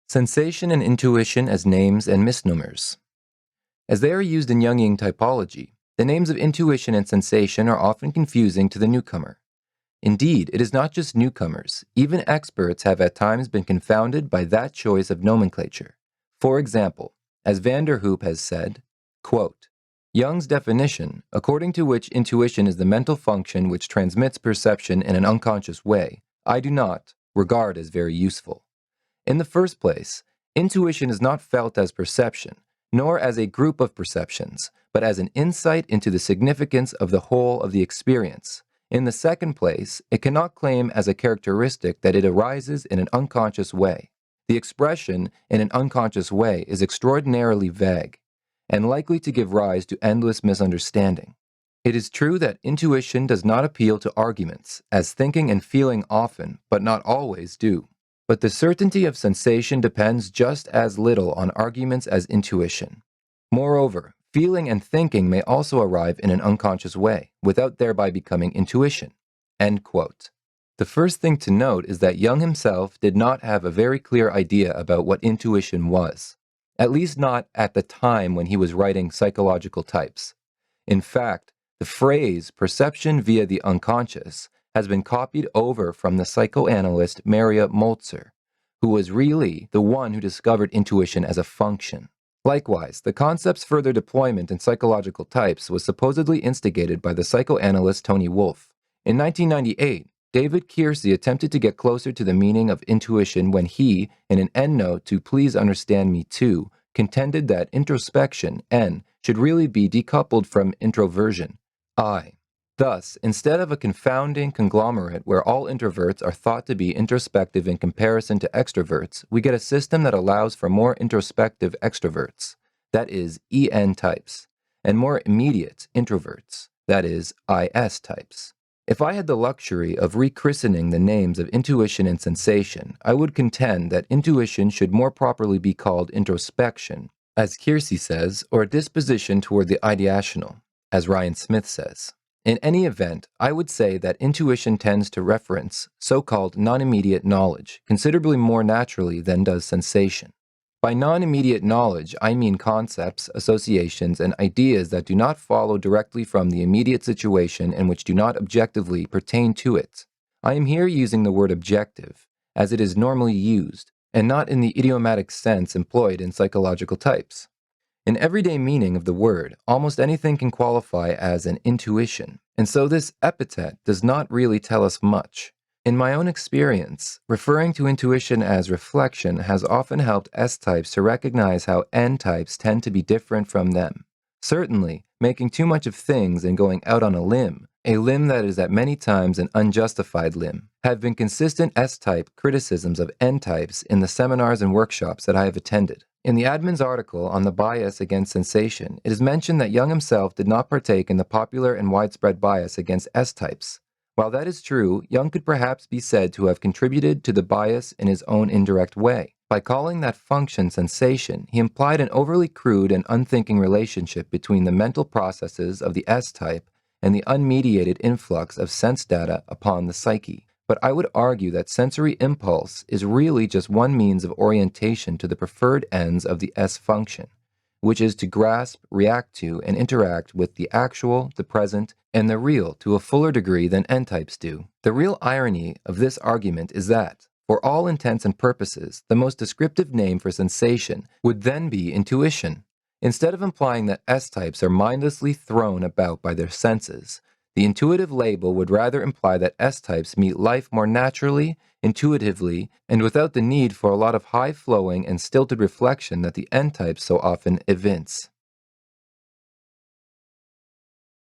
Sensation and intuition as names and misnomers. As they are used in Jungian typology, the names of intuition and sensation are often confusing to the newcomer. Indeed, it is not just newcomers. Even experts have at times been confounded by that choice of nomenclature. For example, as van der Hoop has said, quote, Jung's definition, according to which intuition is the mental function which transmits perception in an unconscious way, I do not regard as very useful. In the first place, intuition is not felt as perception, nor as a group of perceptions, but as an insight into the significance of the whole of the experience. In the second place, it cannot claim as a characteristic that it arises in an unconscious way. The expression in an unconscious way is extraordinarily vague, and likely to give rise to endless misunderstanding. It is true that intuition does not appeal to arguments, as thinking and feeling often, but not always, do. But the certainty of sensation depends just as little on arguments as intuition. Moreover, feeling and thinking may also arrive in an unconscious way, without thereby becoming intuition. End quote. The first thing to note is that Jung himself did not have a very clear idea about what intuition was, at least not at the time when he was writing Psychological Types. In fact, the phrase perception via the unconscious has been copied over from the psychoanalyst Maria Moltzer, who was really the one who discovered intuition as a function. Likewise, the concept's further deployment in Psychological Types was supposedly instigated by the psychoanalyst Tony Wolff. In 1998, David Kiersey attempted to get closer to the meaning of intuition when he, in an endnote to Please Understand Me Too, contended that introspection, N, should really be decoupled from introversion, I. Thus, instead of a confounding conglomerate where all introverts are thought to be introspective in comparison to extroverts, we get a system that allows for more introspective extroverts, that is, EN types, and more immediate introverts, that is, IS types. If I had the luxury of rechristening the names of intuition and sensation, I would contend that intuition should more properly be called introspection, as Kiersey says, or a disposition toward the ideational, as Ryan Smith says. In any event, I would say that intuition tends to reference so-called non-immediate knowledge considerably more naturally than does sensation. By non-immediate knowledge, I mean concepts, associations, and ideas that do not follow directly from the immediate situation and which do not objectively pertain to it. I am here using the word objective, as it is normally used, and not in the idiomatic sense employed in Psychological Types. In everyday meaning of the word, almost anything can qualify as an intuition, and so this epithet does not really tell us much. In my own experience, referring to intuition as reflection has often helped S-types to recognize how N-types tend to be different from them. Certainly, making too much of things and going out on a limb that is at many times an unjustified limb, have been consistent S-type criticisms of N-types in the seminars and workshops that I have attended. In the admin's article on the bias against sensation, it is mentioned that Jung himself did not partake in the popular and widespread bias against S-types. While that is true, Jung could perhaps be said to have contributed to the bias in his own indirect way. By calling that function sensation, he implied an overly crude and unthinking relationship between the mental processes of the S-type and the unmediated influx of sense data upon the psyche. But I would argue that sensory impulse is really just one means of orientation to the preferred ends of the S function, which is to grasp, react to, and interact with the actual, the present, and the real to a fuller degree than N-types do. The real irony of this argument is that, for all intents and purposes, the most descriptive name for sensation would then be intuition. Instead of implying that S-types are mindlessly thrown about by their senses, the intuitive label would rather imply that S-types meet life more naturally, intuitively, and without the need for a lot of high-flowing and stilted reflection that the N-types so often evince.